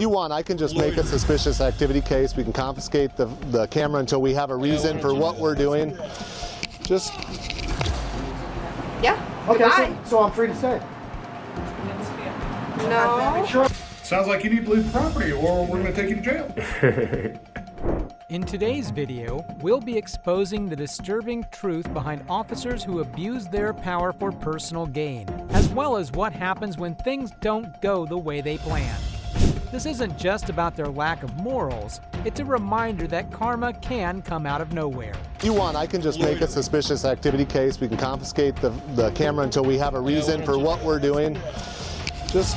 You want, I can just make a suspicious activity case. We can confiscate the camera until we have a reason for what we're doing. Just... Yeah. Okay, so I'm free to stay. No. Sure. Sounds like you need to leave the property or we're going to take you to jail. In today's video, we'll be exposing the disturbing truth behind officers who abuse their power for personal gain, as well as what happens when things don't go the way they planned. This isn't just about their lack of morals, it's a reminder that karma can come out of nowhere. You want, I can just make a suspicious activity case. We can confiscate the camera until we have a reason for what we're doing. Just...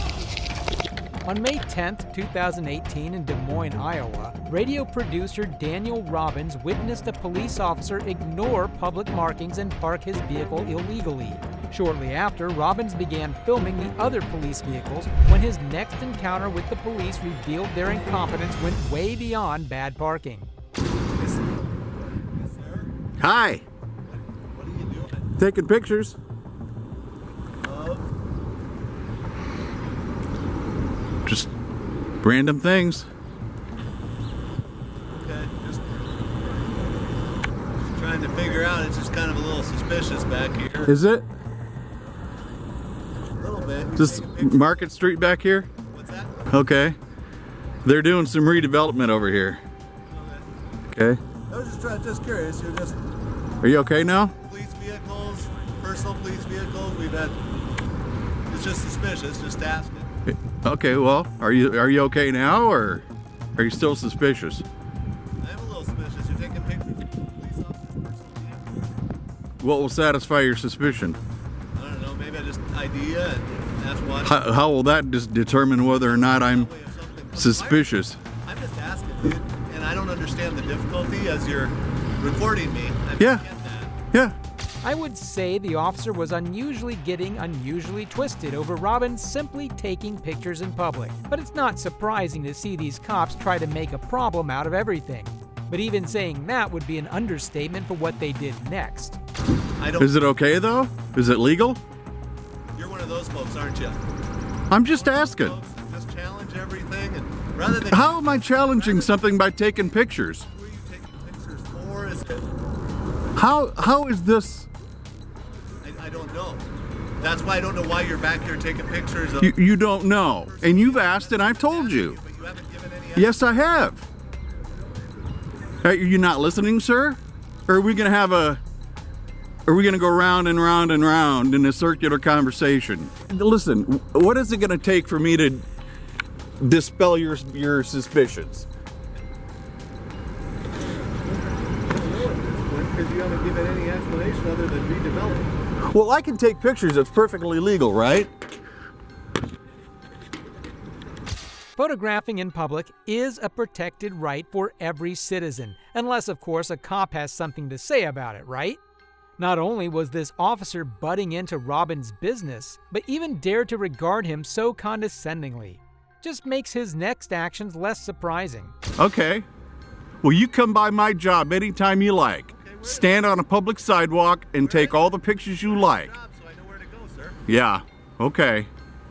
On May 10th, 2018 in Des Moines, Iowa, radio producer Daniel Robbins witnessed a police officer ignore public markings and park his vehicle illegally. Shortly after, Robbins began filming the other police vehicles when his next encounter with the police revealed their incompetence went way beyond bad parking. Hi. What are you doing? Taking pictures. Just random things. Okay, just trying to figure out. It's just kind of a little suspicious back here. Is it? A little bit. Just Market Street back here? What's that? Okay. They're doing some redevelopment over here. Okay. I was just curious. You're just Are you okay now? police vehicles, personal police vehicles. We've had. It's just suspicious. Just asking. Okay, well, are you okay now, or are you still suspicious? I'm a little suspicious. You're taking pictures of police officers' personal vehicles. What will satisfy your suspicion? I don't know. Maybe I just idea and that's why. How will that just determine whether or not I'm Way of something. suspicious? I'm just asking, dude, and I don't understand the difficulty as you're recording me. I Yeah. get that. Yeah. I would say the officer was getting unusually twisted over Robbins simply taking pictures in public. But it's not surprising to see these cops try to make a problem out of everything. But even saying that would be an understatement for what they did next. I don't. Is it okay though? Is it legal? You're one of those folks, aren't you? I'm just asking. Folks just challenge everything, and rather than How am I challenging something by taking pictures? who are you taking pictures for? Is it? How is this? I don't know. That's why I don't know why you're back here taking pictures of. You don't know, and you've asked, and I've told you. But you haven't given any. Yes, I have. Are you not listening, sir? Or are we gonna have a? Are we gonna go round and round and round in a circular conversation? Listen, what is it gonna take for me to dispel your suspicions? Because you haven't given any explanation other than redevelopment. Well, I can take pictures. It's perfectly legal, right? Photographing in public is a protected right for every citizen, unless, of course, a cop has something to say about it, right? Not only was this officer butting into Robbins' business, but even dared to regard him so condescendingly. Just makes his next actions less surprising. Okay. Well, you come by my job anytime you like. Stand on a public sidewalk and take all the pictures you like. So I know where to go, sir. Yeah, okay.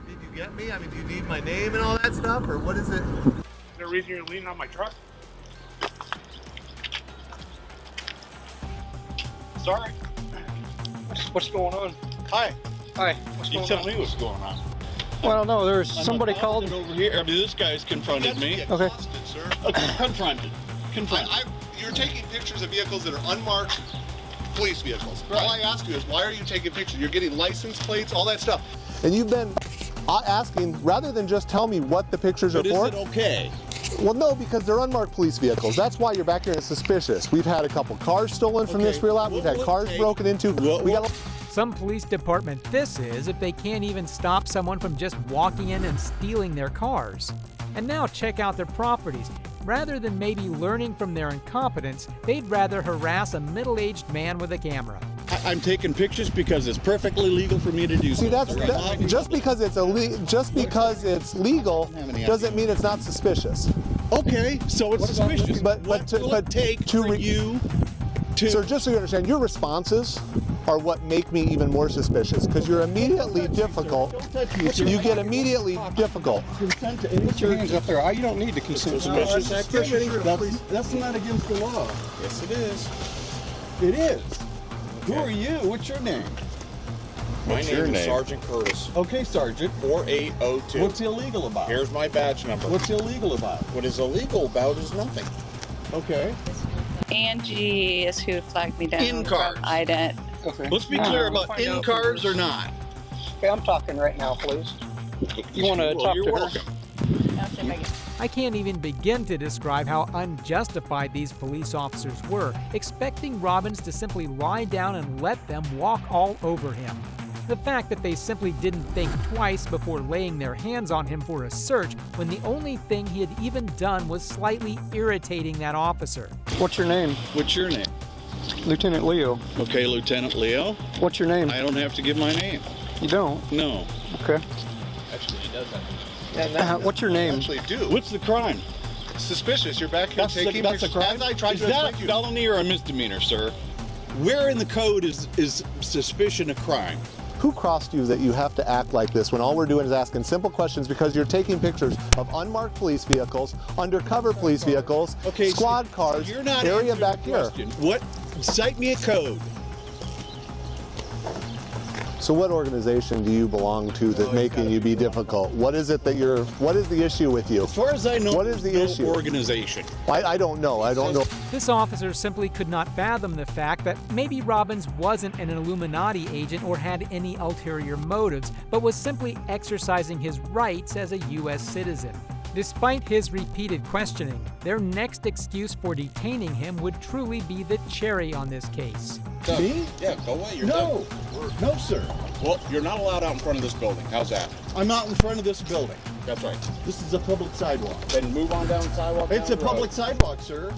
Did you get me? I mean, do you need my name and all that stuff, or what is it? Is there a reason you're leaning on my truck? Sorry. What's going on? Hi. Hi. What's You going tell on? me what's going on. Well, no, there's I'm somebody not called. over here. I mean, this guy's confronted me. Okay. Confronted. You're taking pictures of vehicles that are unmarked police vehicles. Right. All I ask you is, why are you taking pictures? You're getting license plates, all that stuff. And you've been asking, rather than just tell me what the pictures But are is for. it okay? Well, no, because they're unmarked police vehicles. That's why you're back here and it's suspicious. We've had a couple cars stolen from this Okay, rear lot. what We've had will it cars take- broken into. We got Some police department this is if they can't even stop someone from just walking in and stealing their cars. And now check out their properties. Rather than maybe learning from their incompetence, they'd rather harass a middle-aged man with a camera. I'm taking pictures because it's perfectly legal for me to do so. See, just because it's legal doesn't mean it's not suspicious. Okay, so it's suspicious. But what will but it take to for you Sir, just so you understand, your responses are what make me even more suspicious because you're immediately difficult. You get immediately difficult. Consent to Put your hands up there. You don't need to consent. Suspicious activity. That's not against the law. Yes, it is. It is. Who are you? What's your name? My name is Sergeant Curtis. Okay, Sergeant. 4802. What's illegal about? Here's my badge number. What's illegal about? What is illegal about is nothing. Okay. Angie is who flagged me down. In cars. I didn't. Okay. Let's be clear about in cars or not. Okay, I'm talking right now, please. You want to talk You're to her? welcome. I can't even begin to describe how unjustified these police officers were, expecting Robbins to simply lie down and let them walk all over him. The fact that they simply didn't think twice before laying their hands on him for a search when the only thing he had even done was slightly irritating that officer. What's your name? What's your name? Lieutenant Leo. Okay, Lieutenant Leo. What's your name? I don't have to give my name. You don't? No. Okay. Actually, he does that. What's your name? Actually do. What's the crime? It's suspicious. You're back here That's taking a pictures. crime? As I tried Is to that explain a to you. felony or a misdemeanor, sir? Where in the code is suspicion of crime? Who crossed you that you have to act like this when all we're doing is asking simple questions because you're taking pictures of unmarked police vehicles, undercover police vehicles, squad cars, you're not area answering back the here. question. What? Cite me a code. So what organization do you belong to that's making you be difficult? What is it that what is the issue with you? As far as I know, what is the there's issue? no organization. I don't know. I don't know. This officer simply could not fathom the fact that maybe Robbins wasn't an Illuminati agent or had any ulterior motives, but was simply exercising his rights as a U.S. citizen. Despite his repeated questioning, their next excuse for detaining him would truly be the cherry on this case. Me? Yeah, go away. You're No. No, sir. Well, you're not allowed out in front of this building. How's that? I'm out in front of this building. That's right. This is a public sidewalk. Then move on down the sidewalk. It's a down the road. public sidewalk, sir.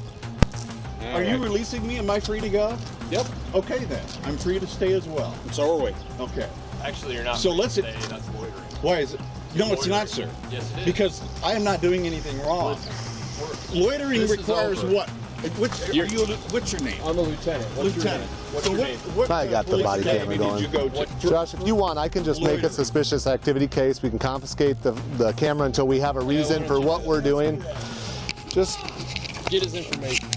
All Are you right. releasing me? Am I free to go? Yep. Okay, then. I'm free to stay as well. And so are we. Okay. Actually, you're not. So let's. That's loitering. Why is it? No, it's not, sir. Yes, it is. Because I am not doing anything wrong. Loitering This is requires over. what? What's your name? I'm a lieutenant. What's your Lieutenant. name? What's So your name? what I got the police body camera academy going. did you go to? Josh, if you want, I can just make a Loitering. suspicious activity case. We can confiscate the camera until we have a reason for what we're doing. Just Get his information.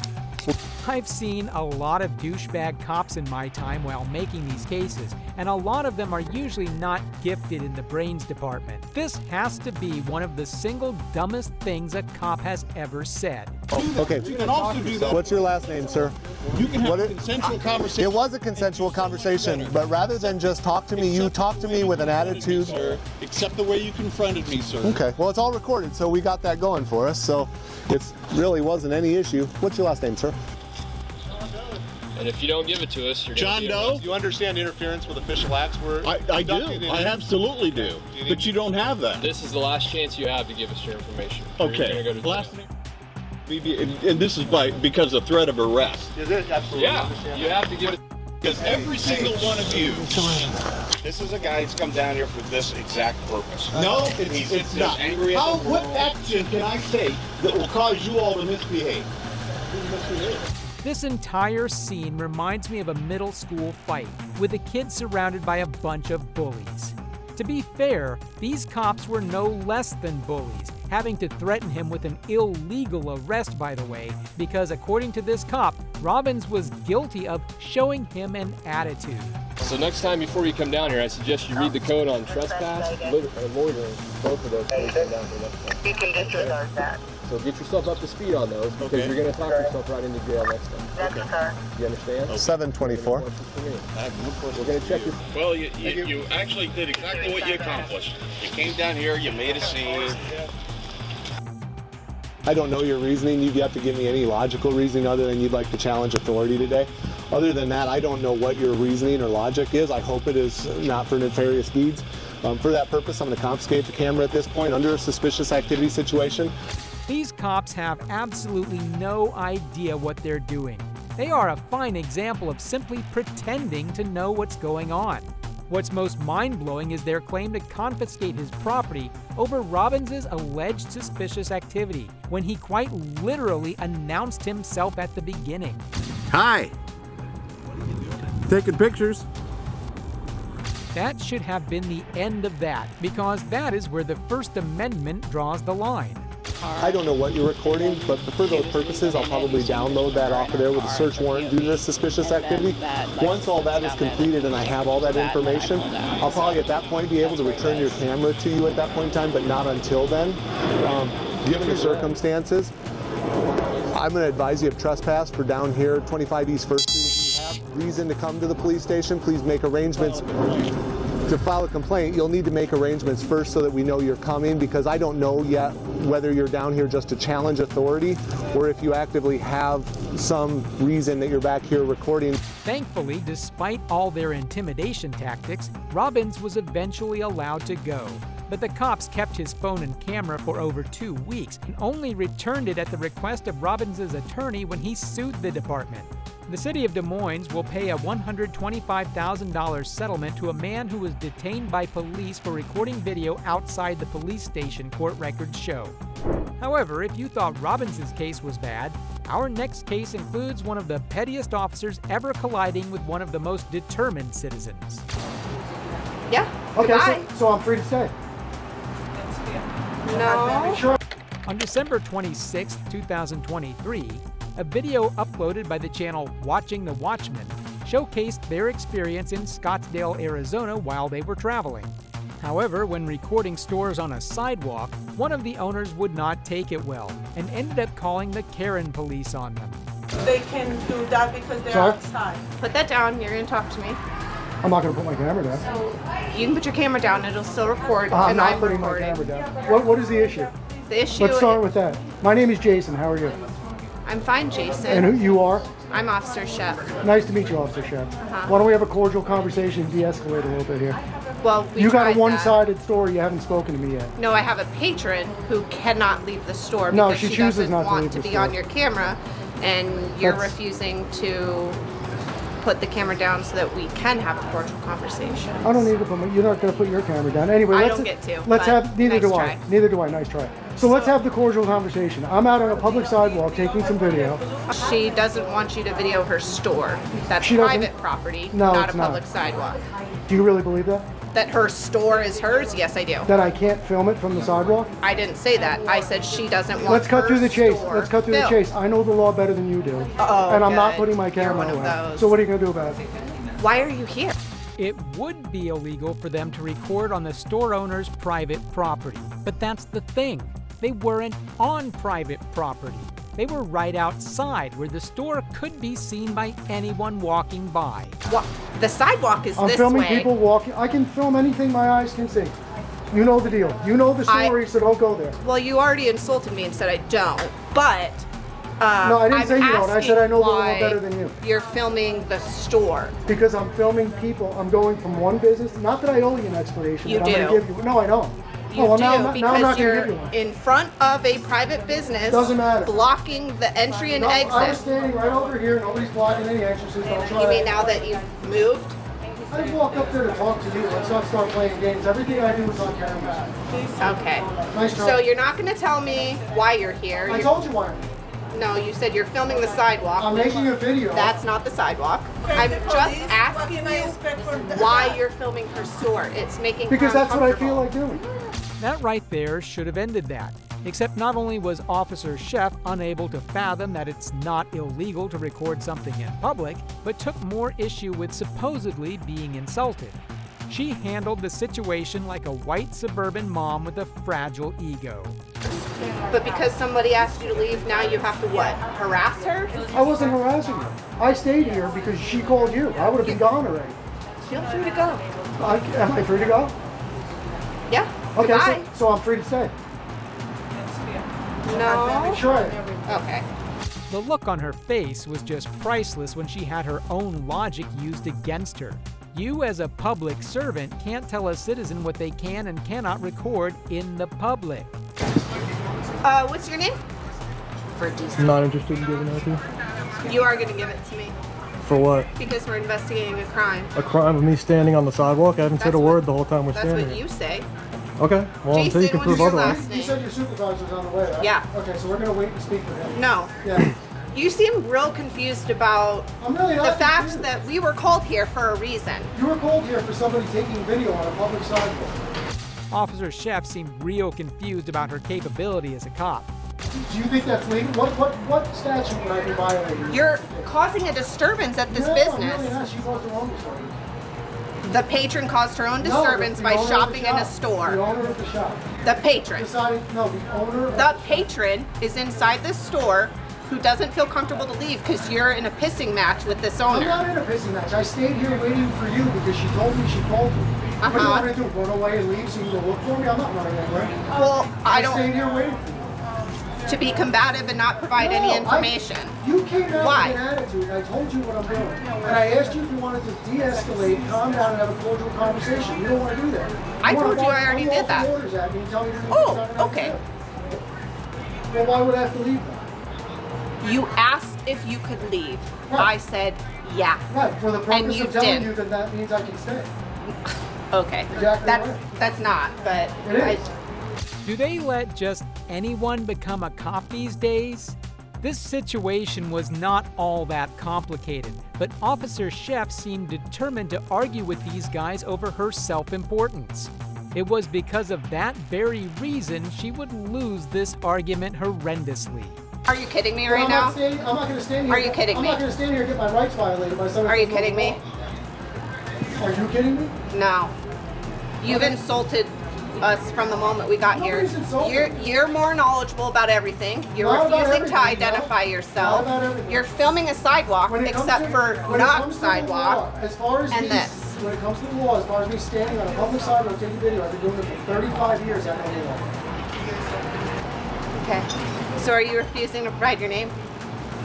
I've seen a lot of douchebag cops in my time while making these cases, and a lot of them are usually not gifted in the brains department. This has to be one of the single dumbest things a cop has ever said. okay. You can also do that. What's your last name, sir? You can have What a it- consensual conversation. It was a consensual conversation, but rather than just talk to me, you talk to me with an attitude. Sir, except the way you confronted me, sir. Okay, well, it's all recorded, so we got that going for us, so it really wasn't any issue. What's your last name, sir? And if you don't give it to us, you're John gonna be Doe? arrested. Do you understand interference with official acts? I do. I absolutely do. But you don't have that. This is the last chance you have to give us your information. or you're Okay. gonna go to jail. Last name. And this is because of threat of arrest. Is it? Absolutely. Yeah, you have to give it. Because every single one of you. This is a guy who's come down here for this exact purpose. No, He's it's not. angry at How, the what world. action can I take that will cause you all to misbehave? This entire scene reminds me of a middle school fight, with a kid surrounded by a bunch of bullies. To be fair, these cops were no less than bullies, having to threaten him with an illegal arrest, by the way, because according to this cop, Robbins was guilty of showing him an attitude. So next time before you come down here, I suggest you read the code on trespass and loitering. Both of those when you come down here next time. You can disregard that. So get yourself up to speed on those because Okay. you're going to talk yourself right into jail next time. That's her. You understand? 724. We're going to check your. Well, you actually did exactly what you accomplished. You came down here, you made a scene. I don't know your reasoning. You have to give me any logical reasoning other than you'd like to challenge authority today. Other than that, I don't know what your reasoning or logic is. I hope it is not for nefarious deeds. For that purpose, I'm going to confiscate the camera at this point under a suspicious activity situation. These cops have absolutely no idea what they're doing. They are a fine example of simply pretending to know what's going on. What's most mind-blowing is their claim to confiscate his property over Robbins' alleged suspicious activity, when he quite literally announced himself at the beginning. Hi, taking pictures. That should have been the end of that, because that is where the First Amendment draws the line. I don't know what you're recording, but for those purposes, I'll probably download that off of there with a search warrant due to this suspicious activity. Once all that is completed and I have all that information, I'll probably at that point be able to return your camera to you at that point in time, but not until then. Given the circumstances, I'm going to advise you of trespass for down here, 25 East 1st Street. If you have reason to come to the police station, please make arrangements. To file a complaint, you'll need to make arrangements first so that we know you're coming, because I don't know yet whether you're down here just to challenge authority or if you actively have some reason that you're back here recording. Thankfully, despite all their intimidation tactics, Robbins was eventually allowed to go. But the cops kept his phone and camera for over 2 weeks and only returned it at the request of Robbins' attorney when he sued the department. The city of Des Moines will pay a $125,000 settlement to a man who was detained by police for recording video outside the police station, court records show. However, if you thought Robbins' case was bad, our next case includes one of the pettiest officers ever colliding with one of the most determined citizens. Yeah. Okay, so I'm free to stay. No. Sure. On December 26, 2023, a video uploaded by the channel Watching the Watchmen showcased their experience in Scottsdale, Arizona while they were traveling. However, when recording stores on a sidewalk, one of the owners would not take it well and ended up calling the Karen police on them. They can do that because they're outside. Put that down. You're going to talk to me. I'm not going to put my camera down. You can put your camera down. It'll still record. I'm not I'm putting recording. my camera down. What is the issue? The issue. Let's start with that. My name is Jason. How are you? I'm fine, Jason. And who you are? I'm Officer Shep. Nice to meet you, Officer Shep. Why don't we have a cordial conversation and de-escalate a little bit here? Well, you got a one-sided story. You haven't spoken to me yet. No, I have a patron who cannot leave the store No, because she she chooses doesn't not to want leave to the be store. on your camera, and you're That's- refusing to put the camera down so that we can have a cordial conversation. I don't need to put you're not going to put your camera down. Anyway, I let's, don't get to, let's but have, neither nice do try. I. Neither do I. Nice try. So let's have the cordial conversation. I'm out on a public sidewalk taking some video. She doesn't want you to video her store. That's She doesn't? private property, No, not it's a not. public sidewalk. Do you really believe that? That her store is hers? Yes, I do. That I can't film it from the sidewalk? I didn't say that. I said she doesn't want Let's cut her through the chase. store Let's cut through the filmed. chase. I know the law better than you do. Oh, and I'm not good. putting my camera You're one of away. those. So what are you going to do about it? Why are you here? It would be illegal for them to record on the store owner's private property. But that's the thing. They weren't on private property. They were right outside where the store could be seen by anyone walking by. What? The sidewalk is I'm this filming way. people walking. I can film anything my eyes can see. You know the deal. You know the story, so don't go there. Well, you already insulted me and said I don't, but No, I didn't I'm say you don't. I said I know the law asking better why than you. You're filming the store. Because I'm filming people. I'm going from one business. Not that I owe you an explanation. You but I'm do. going to give you. No, I don't. You well, do, now I'm not because going to you're give you one. in front of a private business. Doesn't matter. Blocking the entry and No, I was exit. standing right over here. Nobody's blocking any entrances. Don't try You mean it. now that you've moved? I walk up there to talk to you. Let's not start playing games. Everything I do is on camera. Okay. Nice try. So you're not going to tell me why you're here. I told you why. No, you said you're filming the sidewalk. I'm making a video. That's not the sidewalk. I'm just asking you why you're filming her store. It's making Because her that's what I uncomfortable. feel like doing. That right there should have ended that. Except not only was Officer Sheff unable to fathom that it's not illegal to record something in public, but took more issue with supposedly being insulted. She handled the situation like a white suburban mom with a fragile ego. But because somebody asked you to leave, now you have to what? Harass her? I wasn't harassing her. I stayed here because she called you. I would have been gone already. Feel free to go. Am I free to go? Yeah. Okay, Goodbye. so I'm free to stay. No. Try it. Okay. The look on her face was just priceless when she had her own logic used against her. You, as a public servant, can't tell a citizen what they can and cannot record in the public. What's your name? For DC. I'm not interested in giving that to you. You are going to give it to me For what? because we're investigating a crime. A crime of me standing on the sidewalk? I haven't said a word the whole time we're That's standing what here. you say. Okay, well, until you Jason, can what's prove your otherwise. last You said your supervisor's on the way, right? Yeah. Okay, so we're going to wait and speak with him. No. Yeah. You seem real confused about I'm really not the fact confused. that we were called here for a reason. You were called here for somebody taking video on a public sidewalk. Officer Sheff seemed real confused about her capability as a cop. Do you think that's legal? What statute would I be violating? You're causing a disturbance at this No, business. I'm really not. She caused her own disturbance. The patron caused her own No, disturbance the by owner of the shopping in a shop. store. The owner of the shop. The patron. Decided, no, the owner of The patron is inside this store who doesn't feel comfortable to leave because you're in a pissing match with this owner. I'm not in a pissing match. I stayed here waiting for you because she told me she called you. What do you want me to do? Run away and leave so you can go look for me? I'm not running anywhere. Well, I stayed here waiting for you. To be combative and not provide any information. You came out Why? with an attitude, and I told you what I'm doing. And I asked you if you wanted to de-escalate, calm down, and have a cordial conversation. You don't want to do that. I told you I already did that. Orders at me and tell me you're Oh, not gonna okay. do it. Well, why would I have to leave then? You asked if you could leave. Right. I said, yeah. Right, for the And purpose you of telling did. you that that means I can stay. Okay. Exactly That's right. that's not, but It is. Do they let just anyone become a cop these days? This situation was not all that complicated, but Officer Sheff seemed determined to argue with these guys over her self-importance. It was because of that very reason she would lose this argument horrendously. Are you kidding me Well, right now? I'm not going to stand here. Are you kidding I'm me? not going to stand here and get my rights violated by somebody. Are you who's on kidding the me? wall. Are you kidding me? No. You've insulted us from the moment we got here. Nobody's insulted me. You're more knowledgeable about everything. You're Not about refusing to everything, identify no. yourself. Not about everything. You're filming a sidewalk, When it comes except to- for when it not comes to the sidewalk. law, as far as and these- this. When it comes to the law, as far as me standing on a public sidewalk taking video, I've been doing it for 35 years. I know the law. Okay. So are you refusing to provide your name?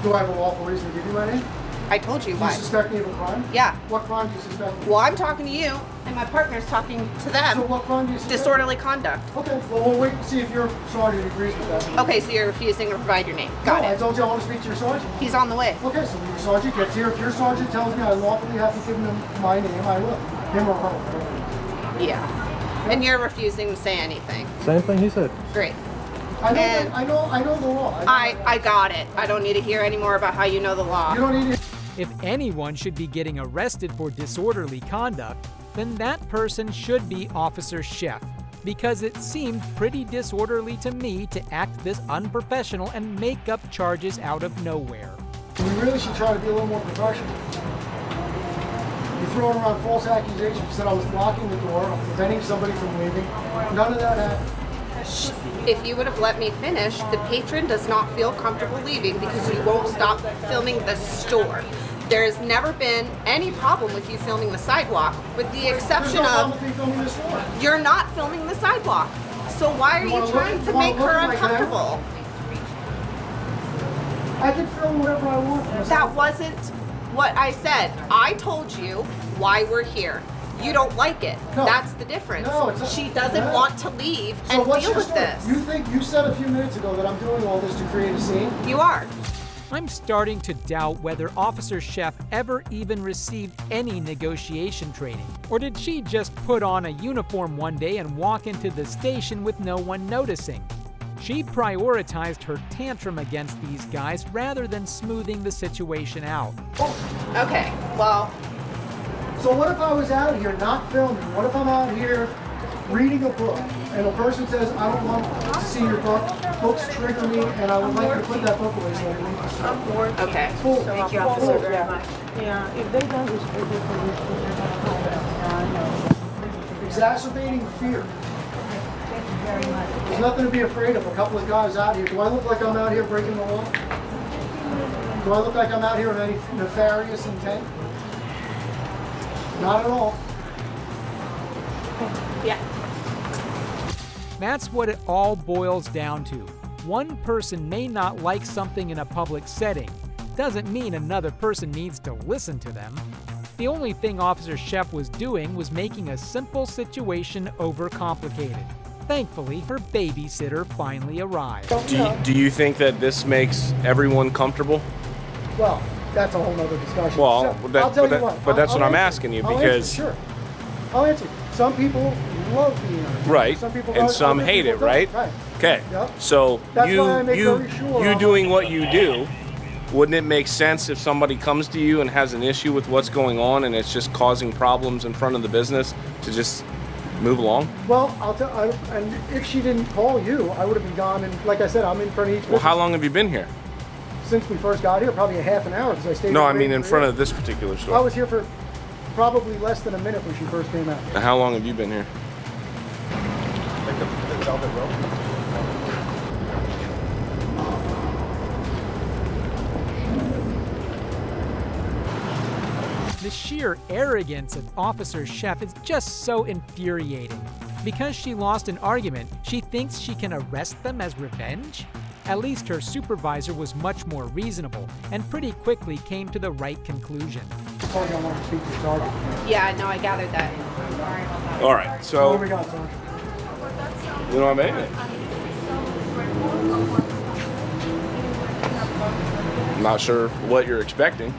Do I have a lawful reason to give you my name? I told you Do why. you suspect me of a crime? Yeah. What crime do you suspect me of? Well, I'm talking to you, and my partner's talking to them. So what crime do you suspect? Disorderly conduct. Okay, well, we'll wait and see if your sergeant agrees with that. Okay, so you're refusing to provide your name. Got No, I it. told you I want to speak to your sergeant. He's on the way. Okay, so when your sergeant gets here, if your sergeant tells me I lawfully have to give him my name, I will. Him or her. Yeah. And you're refusing to say anything. Same thing he said. Great. I know, And I know the law. I got it. I don't need to hear any more about how you know the law. You don't need to. If anyone should be getting arrested for disorderly conduct, then that person should be Officer Sheff, because it seemed pretty disorderly to me to act this unprofessional and make up charges out of nowhere. We really should try to be a little more professional. You're throwing around false accusations. You said I was blocking the door, I'm preventing somebody from leaving. None of that happened. If you would have let me finish, the patron does not feel comfortable leaving because you won't stop filming the store. There has never been any problem with you filming the sidewalk, with the There's exception no problem of with me filming this store. you're not filming the sidewalk. So why are you trying to make her uncomfortable? I can film whatever I want. That wasn't what I said. I told you why we're here. You don't like it. No. That's the difference. No, it's not. She doesn't No. want to leave So and what's deal your with story? this. You said a few minutes ago that I'm doing all this to create a scene. You are. I'm starting to doubt whether Officer Sheff ever even received any negotiation training. Or did she just put on a uniform one day and walk into the station with no one noticing? She prioritized her tantrum against these guys rather than smoothing the situation out. Okay, well, So what if I was out here not filming? What if I'm out here reading a book and a person says, I don't want to see your book, books trigger me, and I would like you to put that book away so I can read the story. okay. Cool. Thank you, officer, very much. Yeah, if they don't respect the police, Exacerbating fear. thank you very much. There's nothing to be afraid of. A couple of guys out here. Do I look like I'm out here breaking the law? Do I look like I'm out here with any nefarious intent? Not at all. Yeah. That's what it all boils down to. One person may not like something in a public setting. Doesn't mean another person needs to listen to them. The only thing Officer Sheff was doing was making a simple situation overcomplicated. Thankfully, her babysitter finally arrived. Do you think that this makes everyone comfortable? Well, that's a whole nother discussion. Well, So, that- I'll tell but you that- what. but that's I'll what I'm answer. asking you, I'll because- answer, sure. I'll answer. Some people love being on it. Right, Some people and don't, some other hate people it, right? don't. Right. Okay, Yep. so That's why I make you very sure you I'm- doing what you do wouldn't it make sense if somebody comes to you and has an issue with what's going on and it's just causing problems in front of the business to just move along? Well, and if she didn't call you, I would have been gone. And like I said, I'm in front of each Well, how long have you been here? Since we first got here, probably a half an hour because I stayed. No, I mean in front of this particular store. I was here for probably less than a minute when she first came out. And how long have you been here? Like the Velvet Rope. The sheer arrogance of Officer Chef is just so infuriating. Because she lost an argument, she thinks she can arrest them as revenge? At least her supervisor was much more reasonable and pretty quickly came to the right conclusion. Yeah, no, I gathered that. All right, so What do we got, Sarge? we don't have anything. I'm not sure what you're expecting.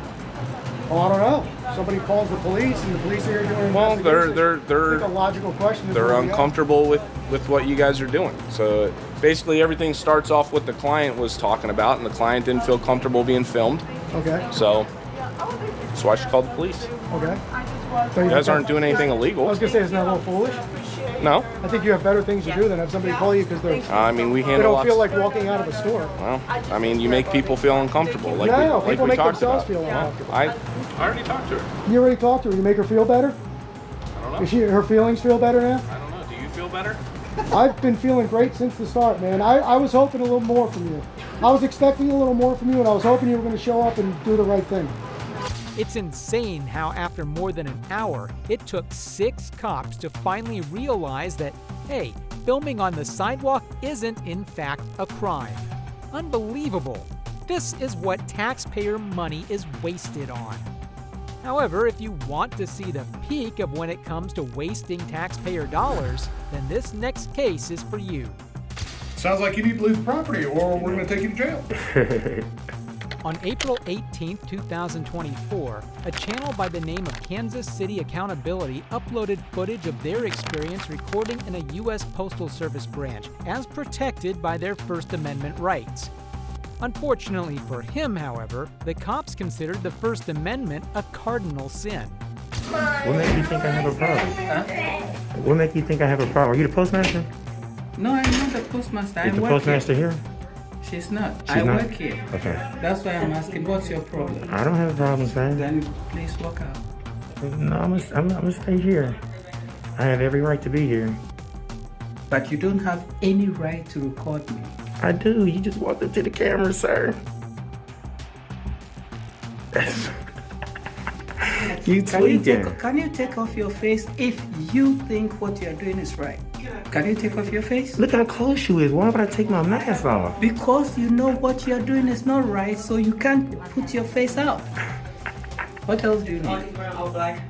Well, I don't know. Somebody calls the police, and the police are here doing. Well, they're I think a logical question. Is they're what we got. uncomfortable with what you guys are doing. So basically, everything starts off what the client was talking about, and the client didn't feel comfortable being filmed. Okay. So that's why she called the police. Okay. You guys aren't doing anything illegal. I was gonna say, isn't that a little foolish? No. I think you have better things to do than have somebody call you because they're. I mean, we They handle don't lots. feel like walking out of a store. Well, I mean, you make people feel uncomfortable, like No, we people make talked themselves about. feel Well, uncomfortable. I already talked to her. You already talked to her. You make her feel better? I don't know. Is her feelings feel better now? I don't know. Do you feel better? I've been feeling great since the start, man. I was hoping a little more from you. I was expecting a little more from you, and I was hoping you were going to show up and do the right thing. It's insane how after more than an hour, it took 6 cops to finally realize that, hey, filming on the sidewalk isn't in fact a crime. Unbelievable. This is what taxpayer money is wasted on. However, if you want to see the peak of when it comes to wasting taxpayer dollars, then this next case is for you. Sounds like you need to leave the property or we're going to take you to jail. On April 18, 2024, a channel by the name of Kansas City Accountability uploaded footage of their experience recording in a U.S. Postal Service branch as protected by their First Amendment rights. Unfortunately for him, however, the cops considered the First Amendment a cardinal sin. What makes you think I have a problem? What makes you think I have a problem? Are you the postmaster? No, I'm not the postmaster. Is the postmaster here? She's not. She's I not? work here. Okay. That's why I'm asking, what's your problem? I don't have a problem, sir. Then please walk out. No, I'm gonna stay here. I have every right to be here. But you don't have any right to record me. I do. You just walked up to the camera, sir. You tweaking. Can you take off your face if you think what you're doing is right? Can you take off your face? Look how close you is. Why would I take my mask off? Because you know what you're doing is not right, so you can't put your face out. What else do you need? All black.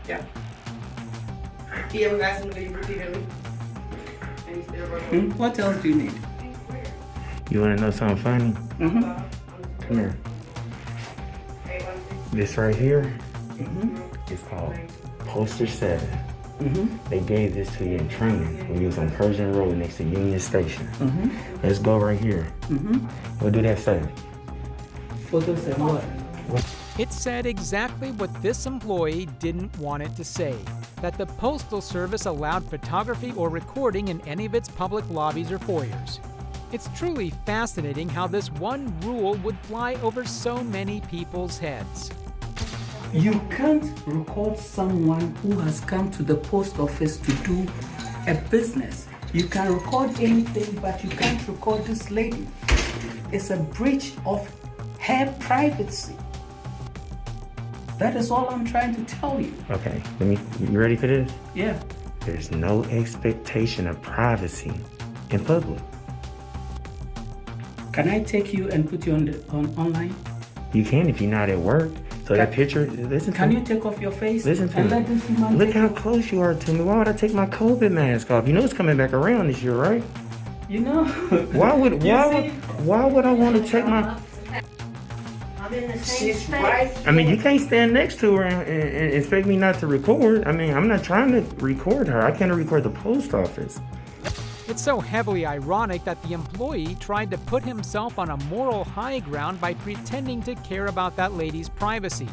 Yeah. He ever asked him to leave repeatedly? What else do you need? You wanna know something funny? Mm-hmm. Come here. This right here is called Poster 7. They gave this to you in training when you was on Persian Road next to Union Station. Let's go right here. What do that say? Photos and what? It said exactly what this employee didn't want it to say, that the Postal Service allowed photography or recording in any of its public lobbies or foyers. It's truly fascinating how this one rule would fly over so many people's heads. You can't record someone who has come to the post office to do a business. You can record anything, but you can't record this lady. It's a breach of her privacy. That is all I'm trying to tell you. Okay, you ready for this? Yeah. There's no expectation of privacy in public. Can I take you and put you on online? You can if you're not at work. So that picture, listen to me. Can you take off your face? Listen to and me. let this man Look take how it? close you are to me. Why would I take my COVID mask off? You know it's coming back around this year, right? You know. Why would I want to take my? I'm in the same She's space. right. I mean, you can't stand next to her and expect me not to record. I mean, I'm not trying to record her. I can't record the post office. It's so heavily ironic that the employee tried to put himself on a moral high ground by pretending to care about that lady's privacy.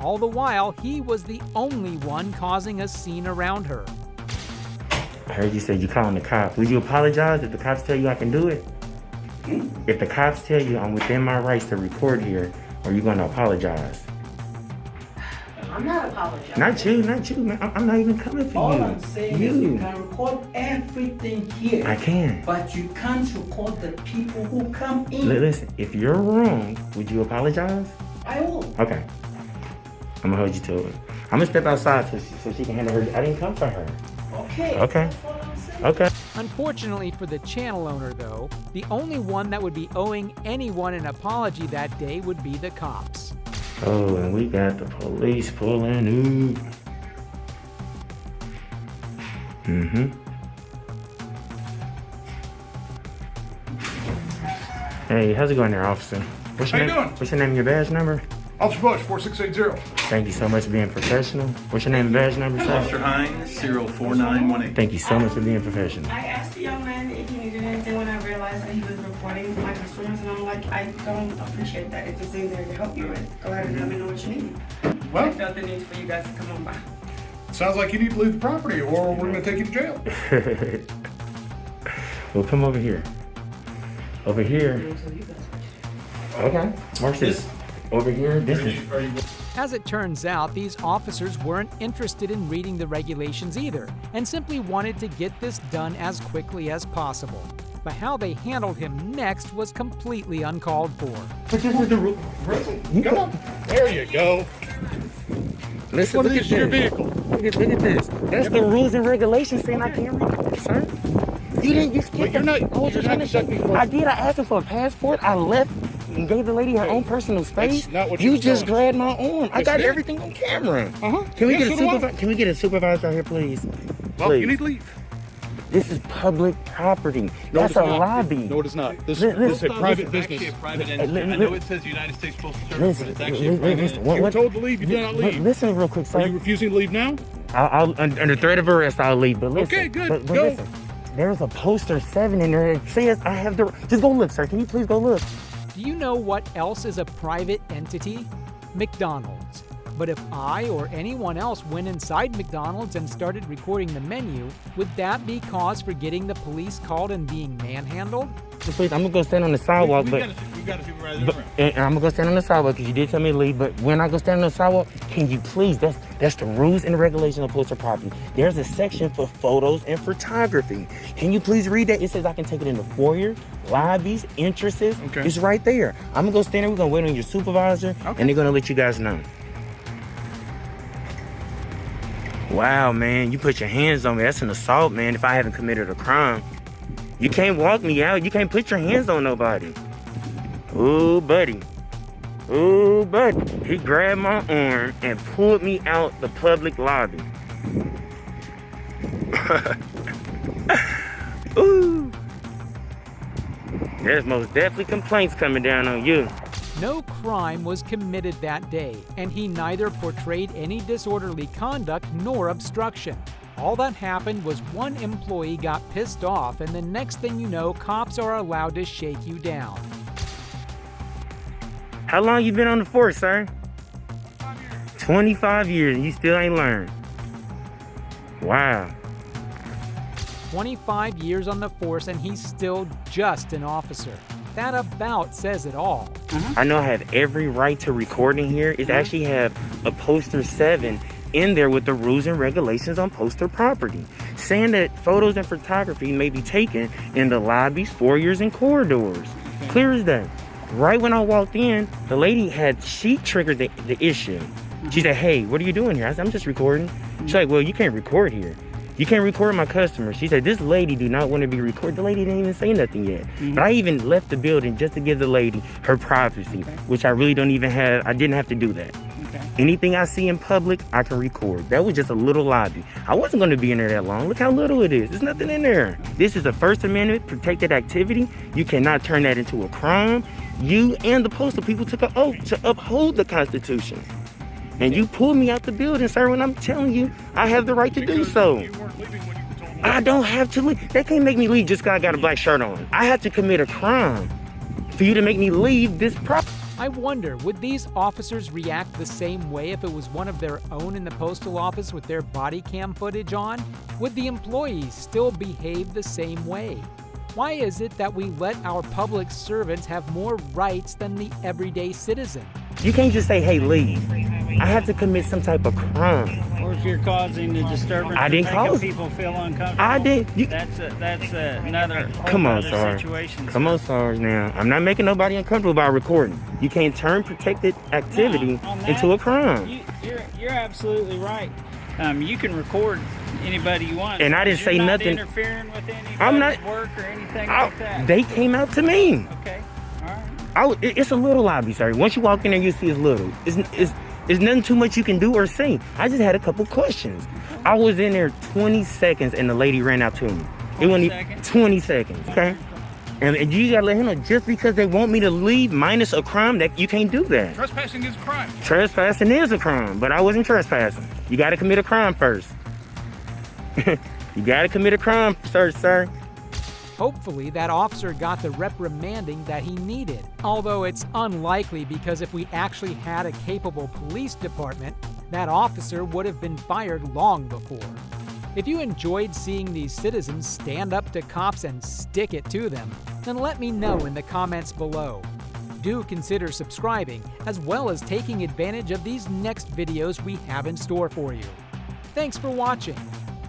All the while, he was the only one causing a scene around her. I heard you say you're calling the cops. Would you apologize if the cops tell you I can do it? If the cops tell you I'm within my rights to record here, are you going to apologize? I'm not apologizing. Not you, man. I'm not even coming for All you. I'm saying is you can record everything here. I can. But you can't record the people who come in. Listen, if you're wrong, would you apologize? I will. Okay. I'm gonna hold you to it. I'm gonna step outside so she can handle her. I didn't come for her. Okay. Okay. That's what I'm saying. Okay. Unfortunately for the channel owner, though, the only one that would be owing anyone an apology that day would be the cops. Oh, and we got the police pulling up. Hey, how's it going there, officer? What's your How you name? doing? What's your name and your badge number? Officer Bush, 4680. Thank you so much for being professional. What's your name and badge number, sir? Officer Hines, 04918. Thank you so much for being professional. I asked the young man if he needed anything when I realized that he was reporting my customers, and I'm like, I don't appreciate that. If it's in there to help you with, go ahead and let me know what you need. Well, I felt the need for you guys to come on by. sounds like you need to leave the property or we're going to take you to jail. Well, come over here. Over here. Okay. Watch this. Over here. This is. As it turns out, these officers weren't interested in reading the regulations either, and simply wanted to get this done as quickly as possible. But how they handled him next was completely uncalled for. But this is the rule. Come on. There you go. Listen, look at this. Your vehicle. Look at this. That's the rules and regulations saying I can't record, sir. You didn't. You skipped. You're not accepting me for. I did. I asked him for a passport. I left and gave the lady her own personal space. That's not what you you're just telling grabbed my arm. I got everything on camera. Can we Yes, get a so do I. supervisor? Can we get a supervisor out here, please? Well, Please. you need to leave. This is public property. No, That's it's a not. lobby. No, it is not. This Listen, is a private It's business. actually a private entity. I know it says United States Postal Service, but Listen, it's actually a private entity. You were told to leave. You did not leave. Listen real quick, sir. Are you refusing to leave now? I'll under threat of arrest, I'll leave. But listen. Okay, good. But Go. listen, there's a poster 7 in there that says I have the. Just go look, sir. Can you please go look? Do you know what else is a private entity? McDonald's. But if I or anyone else went inside McDonald's and started recording the menu, would that be cause for getting the police called and being manhandled? Please, I'm gonna go stand on the sidewalk, We but. got a supervisor But, around. and I'm gonna go stand on the sidewalk because you did tell me to leave. But when I go stand on the sidewalk, can you please? That's the rules and regulations of postal property. There's a section for photos and photography. Can you please read that? It says I can take it in the foyer, lobbies, entrances. Okay. It's right there. I'm gonna go stand there. We're gonna wait on your supervisor, and they're gonna let you guys know. Wow, man, you put your hands on me. That's an assault, man. If I haven't committed a crime, you can't walk me out. You can't put your hands on nobody. Ooh, buddy. Ooh, buddy. He grabbed my arm and pulled me out the public lobby. Ooh. There's most definitely complaints coming down on you. No crime was committed that day, and he neither portrayed any disorderly conduct nor obstruction. All that happened was one employee got pissed off, and the next thing you know, cops are allowed to shake you down. How long you been on the force, sir? 25 years, and you still ain't learned. Wow. 25 years on the force, and he's still just an officer. That about says it all. I know I have every right to record in here. It actually have a poster 7 in there with the rules and regulations on postal property, saying that photos and photography may be taken in the lobbies, foyers, and corridors. Clear as day. Right when I walked in, the lady she triggered the issue. She said, "Hey, what are you doing here?" I said, "I'm just recording." She's like, "Well, you can't record here. You can't record my customers." She said, "This lady do not want to be recorded." The lady didn't even say nothing yet. But I even left the building just to give the lady her privacy, which I really don't even have. I didn't have to do that. Anything I see in public, I can record. That was just a little lobby. I wasn't going to be in there that long. Look how little it is. There's nothing in there. This is a First Amendment protected activity. You cannot turn that into a crime. You and the postal people took an oath to uphold the Constitution. And you pulled me out the building, sir, when I'm telling you I have the right to do so. I don't have to leave. They can't make me leave just because I got a black shirt on. I have to commit a crime for you to make me leave this property. I wonder, would these officers react the same way if it was one of their own in the postal office with their body cam footage on? Would the employees still behave the same way? Why is it that we let our public servants have more rights than the everyday citizen? You can't just say, hey, leave. I have to commit some type of crime. Or if you're causing the disturbance, I didn't cause people feel uncomfortable. I did. That's another Come on, other Sarge. situation. Come on, Sarge. Now, I'm not making nobody uncomfortable by recording. You can't turn protected activity into a crime. You're absolutely right. You can record anybody you want. And I didn't say nothing. Interfering with anybody's I'm not work or anything like that. They came out to me. Okay. All right. It's a little lobby, sir. Once you walk in there, you see it's little. It's nothing too much you can do or say. I just had a couple questions. I was in there 20 seconds and the lady ran out to me. It wasn't 20 seconds, okay? And you gotta let him know, just because they want me to leave minus a crime, that you can't do that. Trespassing is a crime. Trespassing is a crime, but I wasn't trespassing. You gotta commit a crime first. You gotta commit a crime first, sir. Hopefully that officer got the reprimanding that he needed, although it's unlikely because if we actually had a capable police department, that officer would have been fired long before. If you enjoyed seeing these citizens stand up to cops and stick it to them, then let me know in the comments below. Do consider subscribing, as well as taking advantage of these next videos we have in store for you. Thanks for watching.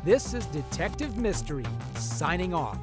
This is Detective Mystery, signing off.